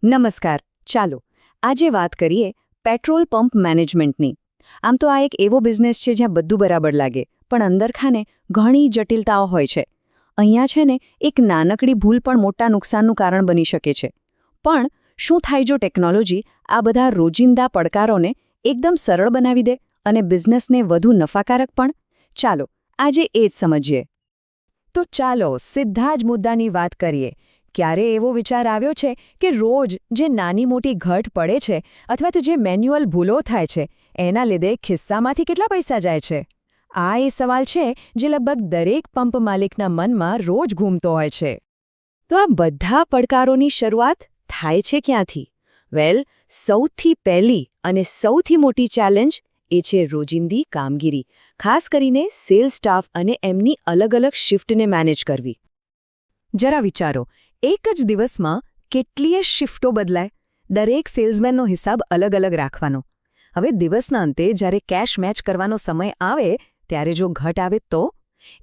નમસ્કાર. ચાલો આજે વાત કરીએ પેટ્રોલ પંપ મેનેજમેન્ટની. આમ તો આ એક એવો બિઝનેસ છે જ્યાં બધું બરાબર લાગે, પણ અંદરખાને ઘણી જટિલતાઓ હોય છે. અહીંયા છે ને એક નાનકડી ભૂલ પણ મોટા નુકસાનનું કારણ બની શકે છે. પણ શું થાય જો ટેકનોલોજી આ બધા રોજિંદા પડકારોને એકદમ સરળ બનાવી દે અને બિઝનેસને વધુ નફાકારક પણ? ચાલો આજે એ જ સમજીએ. તો ચાલો સીધા જ મુદ્દાની વાત કરીએ. ક્યારે એવો વિચાર આવ્યો છે કે રોજ જે નાની મોટી ઘટ પડે છે અથવા તો જે મેન્યુઅલ ભૂલો થાય છે એના લીધે ખિસ્સામાંથી કેટલા પૈસા જાય છે? આ એ સવાલ છે જે લગભગ દરેક પંપ માલિકના મનમાં રોજ ઘૂમતો હોય છે. તો આ બધા પડકારોની શરૂઆત થાય છે ક્યાંથી? સૌથી પહેલી અને સૌથી મોટી ચેલેન્જ એ છે રોજિંદી કામગીરી, ખાસ કરીને સેલ્સ સ્ટાફ અને એમની અલગ અલગ શિફ્ટને મેનેજ કરવી. જરા વિચારો, એક જ દિવસમાં કેટલીય શિફ્ટો બદલાય, દરેક સેલ્સમેનનો હિસાબ અલગ અલગ રાખવાનો. હવે દિવસના અંતે જ્યારે કેશ મેચ કરવાનો સમય આવે ત્યારે જો ઘટ આવે તો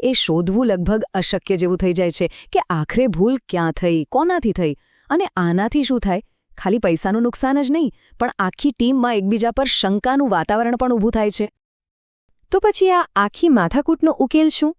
એ શોધવું લગભગ અશક્ય જેવું થઈ જાય છે કે આખરે ભૂલ ક્યાં થઈ, કોનાથી થઈ અને આનાથી શું થાય? ખાલી પૈસાનું નુકસાન જ નહીં, પણ આખી ટીમમાં એકબીજા પર શંકાનું વાતાવરણ પણ ઊભું થાય છે. તો પછી આ આખી માથાકૂટનો ઉકેલ શું?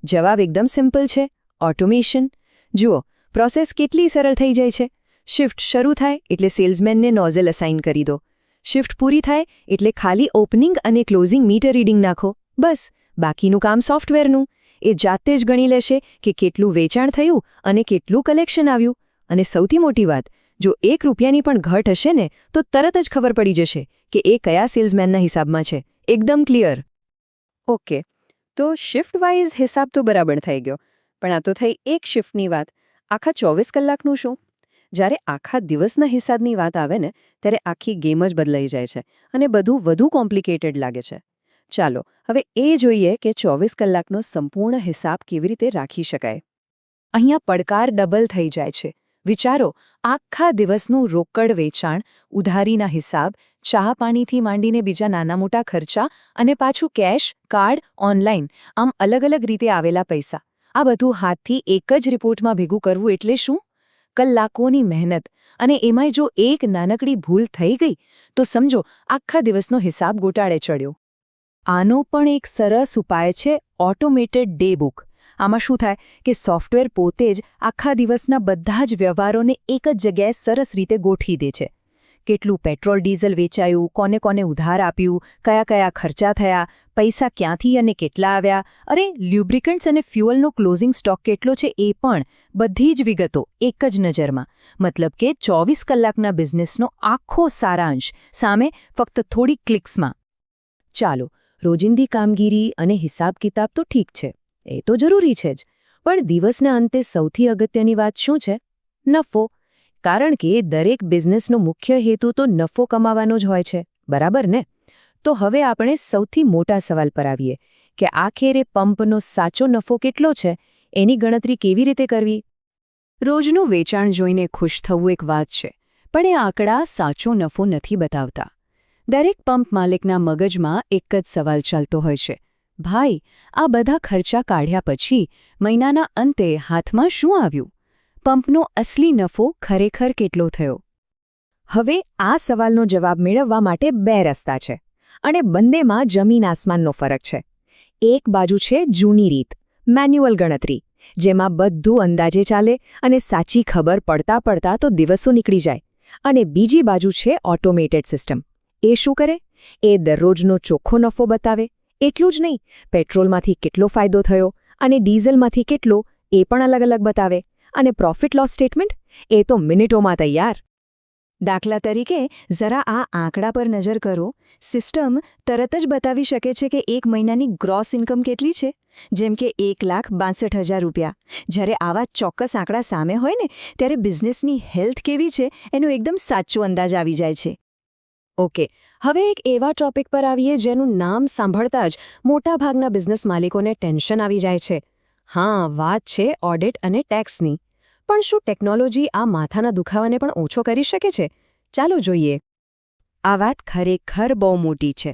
જવાબ એકદમ સિમ્પલ છે: ઓટોમેશન. જુઓ, પ્રોસેસ કેટલી સરળ થઈ જાય છે. શિફ્ટ શરૂ થાય એટલે સેલ્સમેનને નોઝલ અસાઇન કરી દો. શિફ્ટ પૂરી થાય એટલે ખાલી ઓપનિંગ અને ક્લોઝિંગ મીટર રીડિંગ નાખો. બસ, બાકીનું કામ સોફ્ટવેરનું. એ જાતે જ ગણી લેશે કે કેટલું વેચાણ થયું અને કેટલું કલેક્શન આવ્યું. અને સૌથી મોટી વાત, જો ₹1ની પણ ઘટ હશે ને તો તરત જ ખબર પડી જશે કે એ કયા સેલ્સમેનના હિસાબમાં છે. એકદમ ક્લિયર. ઓકે, તો શિફ્ટ વાઇઝ હિસાબ તો બરાબર થઈ ગયો, પણ આ તો થઈ એક શિફ્ટની વાત. આખા 24 કલાકનું શું? જ્યારે આખા દિવસના હિસાબની વાત આવે ને ત્યારે આખી ગેમ જ બદલાઈ જાય છે અને બધું વધુ કોમ્પ્લિકેટેડ લાગે છે. ચાલો હવે એ જોઈએ કે 24 કલાકનો સંપૂર્ણ હિસાબ કેવી રીતે રાખી શકાય. અહીંયા પડકાર ડબલ થઈ જાય છે. વિચારો, આખા દિવસનું રોકડ વેચાણ, ઉધારીના હિસાબ, ચા પાણીથી માંડીને બીજા નાના મોટા ખર્ચા અને પાછું કેશ, કાર્ડ, ઓનલાઈન, આમ અલગ અલગ રીતે આવેલા પૈસા. આ બધું હાથથી એક જ રિપોર્ટમાં ભેગું કરવું એટલે શું? કલાકોની મહેનત. અને એમાંય જો એક નાનકડી ભૂલ થઈ ગઈ તો સમજો આખા દિવસનો હિસાબ ગોટાળે ચડ્યો. આનો પણ એક સરસ ઉપાય છે: ઓટોમેટેડ ડે બુક. આમાં શું થાય કે સોફ્ટવેર પોતે જ આખા દિવસના બધા જ વ્યવહારોને એક જ જગ્યાએ સરસ રીતે ગોઠવી દે છે. કેટલું પેટ્રોલ ડીઝલ વેચાયું, કોને કોને ઉધાર આપ્યું, કયા કયા ખર્ચા થયા, પૈસા ક્યાંથી અને કેટલા આવ્યા, અરે લ્યુબ્રિકન્ટ્સ અને ફ્યુઅલનો ક્લોઝિંગ સ્ટોક કેટલો છે એ પણ, બધી જ વિગતો એક જ નજરમાં. મતલબ કે 24 કલાકના બિઝનેસનો આખો સારાંશ સામે ફક્ત થોડી ક્લિક્સમાં. ચાલો, રોજિંદી કામગીરી અને હિસાબ કિતાબ તો ઠીક છે, એ તો જરૂરી છે જ, પણ દિવસના અંતે સૌથી અગત્યની વાત શું છે? નફો. કારણ કે દરેક બિઝનેસનો મુખ્ય હેતુ તો નફો કમાવાનો જ હોય છે, બરાબર ને? તો હવે આપણે સૌથી મોટા સવાલ પર આવીએ કે આખરે પંપનો સાચો નફો કેટલો છે, એની ગણતરી કેવી રીતે કરવી? રોજનું વેચાણ જોઈને ખુશ થવું એક વાત છે, પણ એ આંકડા સાચો નફો નથી બતાવતા. દરેક પંપ માલિકના મગજમાં એક જ સવાલ ચાલતો હોય છે: ભાઈ, આ બધા ખર્ચા કાઢ્યા પછી મહિનાના અંતે હાથમાં શું આવ્યું? પંપનો અસલી નફો ખરેખર કેટલો થયો? હવે આ સવાલનો જવાબ મેળવવા માટે બે રસ્તા છે, અને બંનેમાં જમીન આસમાનનો ફરક છે. એક બાજુ છે જૂની રીત, મેન્યુઅલ ગણતરી, જેમાં બધું અંદાજે ચાલે અને સાચી ખબર પડતા પડતા તો દિવસો નીકળી જાય. અને બીજી બાજુ છે ઓટોમેટેડ સિસ્ટમ. એ શું કરે? એ દરરોજનો ચોખ્ખો નફો બતાવે. એટલું જ નહીં, પેટ્રોલમાંથી કેટલો ફાયદો થયો અને ડીઝલમાંથી કેટલો એ પણ અલગ અલગ બતાવે. અને પ્રોફિટ લોસ સ્ટેટમેન્ટ, એ તો મિનિટોમાં તૈયાર. દાખલા તરીકે જરા આ આંકડા પર નજર કરો. સિસ્ટમ તરત જ બતાવી શકે છે કે એક મહિનાની ગ્રોસ ઇન્કમ કેટલી છે, જેમ કે ₹1,62,000. જ્યારે આવા ચોક્કસ આંકડા સામે હોય ને ત્યારે બિઝનેસની હેલ્થ કેવી છે એનો એકદમ સાચો અંદાજ આવી જાય છે. ઓકે, હવે એક એવા ટોપિક પર આવીએ જેનું નામ સાંભળતા જ મોટાભાગના બિઝનેસ માલિકોને ટેન્શન આવી જાય છે. હા, વાત છે ઓડિટ અને ટેક્સની. પણ શું ટેકનોલોજી આ માથાના દુખાવાને પણ ઓછો કરી શકે છે? ચાલો જોઈએ. આ વાત ખરેખર બહુ મોટી છે.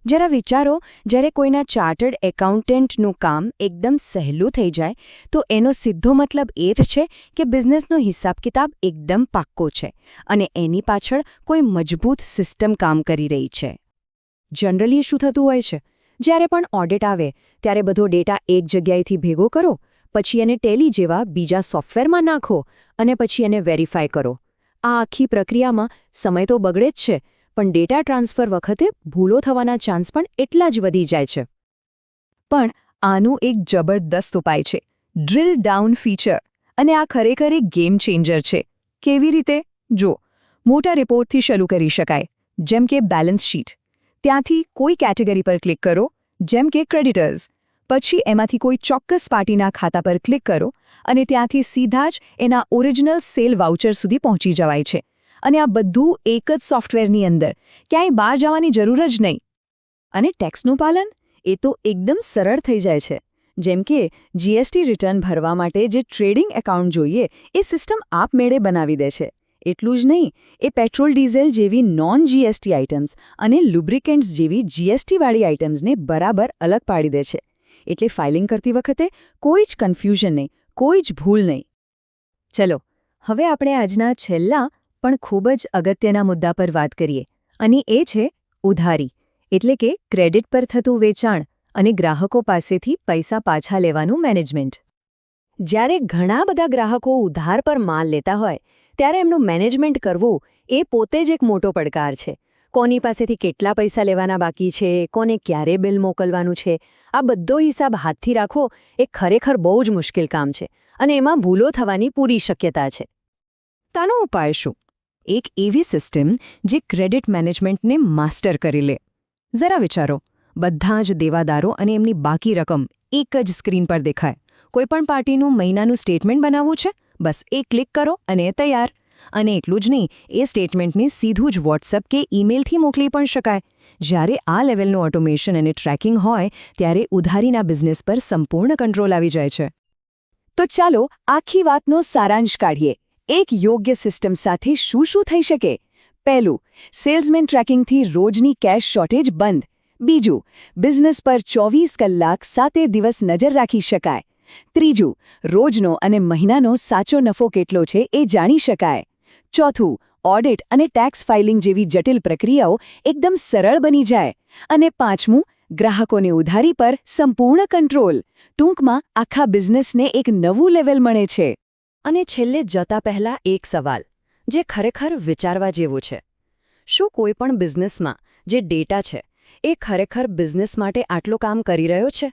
જરા વિચારો, જ્યારે કોઈના ચાર્ટર્ડ એકાઉન્ટન્ટનું કામ એકદમ સહેલું થઈ જાય તો એનો સીધો મતલબ એ જ છે કે બિઝનેસનો હિસાબ કિતાબ એકદમ પાક્કો છે અને એની પાછળ કોઈ મજબૂત સિસ્ટમ કામ કરી રહી છે. જનરલી શું થતું હોય છે? જ્યારે પણ ઓડિટ આવે ત્યારે બધો ડેટા એક જગ્યાએથી ભેગો કરો, પછી એને ટેલી જેવા બીજા સોફ્ટવેરમાં નાખો અને પછી એને વેરીફાઈ કરો. આ આખી પ્રક્રિયામાં સમય તો બગડે જ છે, પણ ડેટા ટ્રાન્સફર વખતે ભૂલો થવાના ચાન્સ પણ એટલા જ વધી જાય છે. પણ આનું એક જબરદસ્ત ઉપાય છે, ડ્રિલ ડાઉન ફીચર, અને આ ખરેખર એક ગેમ ચેન્જર છે. કેવી રીતે? જો, મોટા રિપોર્ટથી શરૂ કરી શકાય, જેમ કે બેલેન્સ શીટ. ત્યાંથી કોઈ કેટેગરી પર ક્લિક કરો, જેમ કે ક્રેડિટર્સ. પછી એમાંથી કોઈ ચોક્કસ પાર્ટીના ખાતા પર ક્લિક કરો અને ત્યાંથી સીધા જ એના ઓરિજિનલ સેલ વાઉચર સુધી પહોંચી જવાય છે. અને આ બધું એક જ સોફ્ટવેરની અંદર, ક્યાંય બહાર જવાની જરૂર જ નહીં. અને ટેક્સનું પાલન? એ તો એકદમ સરળ થઈ જાય છે. જેમ કે જીએસટી રિટર્ન ભરવા માટે જે ટ્રેડિંગ એકાઉન્ટ જોઈએ એ સિસ્ટમ આપમેળે બનાવી દે છે. એટલું જ નહીં, એ પેટ્રોલ ડીઝલ જેવી નોન જીએસટી આઇટમ્સ અને લુબ્રિકેન્ટ્સ જેવી જીએસટીવાળી આઇટમ્સને બરાબર અલગ પાડી દે છે. એટલે ફાઇલિંગ કરતી વખતે કોઈ જ કન્ફ્યુઝન નહીં, કોઈ જ ભૂલ નહીં. ચલો, હવે આપણે આજના છેલ્લા પણ ખૂબ જ અગત્યના મુદ્દા પર વાત કરીએ, અને એ છે ઉધારી, એટલે કે ક્રેડિટ પર થતું વેચાણ અને ગ્રાહકો પાસેથી પૈસા પાછા લેવાનું મેનેજમેન્ટ. જ્યારે ઘણા બધા ગ્રાહકો ઉધાર પર માલ લેતા હોય ત્યારે એમનું મેનેજમેન્ટ કરવું એ પોતે જ એક મોટો પડકાર છે. કોની પાસેથી કેટલા પૈસા લેવાના બાકી છે, કોને ક્યારે બિલ મોકલવાનું છે, આ બધો હિસાબ હાથથી રાખવો એ ખરેખર બહુ જ મુશ્કેલ કામ છે અને એમાં ભૂલો થવાની પૂરી શક્યતા છે. તાનો ઉપાય શું? એક એવી સિસ્ટમ જે ક્રેડિટ મેનેજમેન્ટને માસ્ટર કરી લે. જરા વિચારો, બધા જ દેવાદારો અને એમની બાકી રકમ એક જ સ્ક્રીન પર દેખાય. કોઈપણ પાર્ટીનું મહિનાનું સ્ટેટમેન્ટ બનાવવું છે, બસ એક ક્લિક કરો અને તૈયાર. અને એટલું જ નહીં, એ સ્ટેટમેન્ટને સીધું જ વોટ્સએપ કે ઈમેલથી મોકલી પણ શકાય. જ્યારે આ લેવલનું ઓટોમેશન અને ટ્રેકિંગ હોય ત્યારે ઉધારીના બિઝનેસ પર સંપૂર્ણ કંટ્રોલ આવી જાય છે. તો ચાલો આખી વાતનો સારાંશ કાઢીએ. એક યોગ્ય સિસ્ટમ સાથે શું શું થઈ શકે? પહેલું, સેલ્સમેન ટ્રેકિંગથી રોજની કેશ શોર્ટેજ બંધ. બીજું, બિઝનેસ પર 24 કલાક 7 દિવસ નજર રાખી શકાય. ત્રીજું, રોજનો અને મહિનાનો સાચો નફો કેટલો છે એ જાણી શકાય. ચોથું, ઓડિટ અને ટેક્સ ફાઇલિંગ જેવી જટિલ પ્રક્રિયાઓ એકદમ સરળ બની જાય. અને પાંચમું, ગ્રાહકોની ઉધારી પર સંપૂર્ણ કંટ્રોલ. ટૂંકમાં આખા બિઝનેસને એક નવું લેવલ મળે છે. અને છેલ્લે જતા પહેલા એક સવાલ, જે ખરેખર વિચારવા જેવો છે. શું કોઈ પણ બિઝનેસમાં જે ડેટા છે એ ખરેખર બિઝનેસ માટે આટલું કામ કરી રહ્યો છે?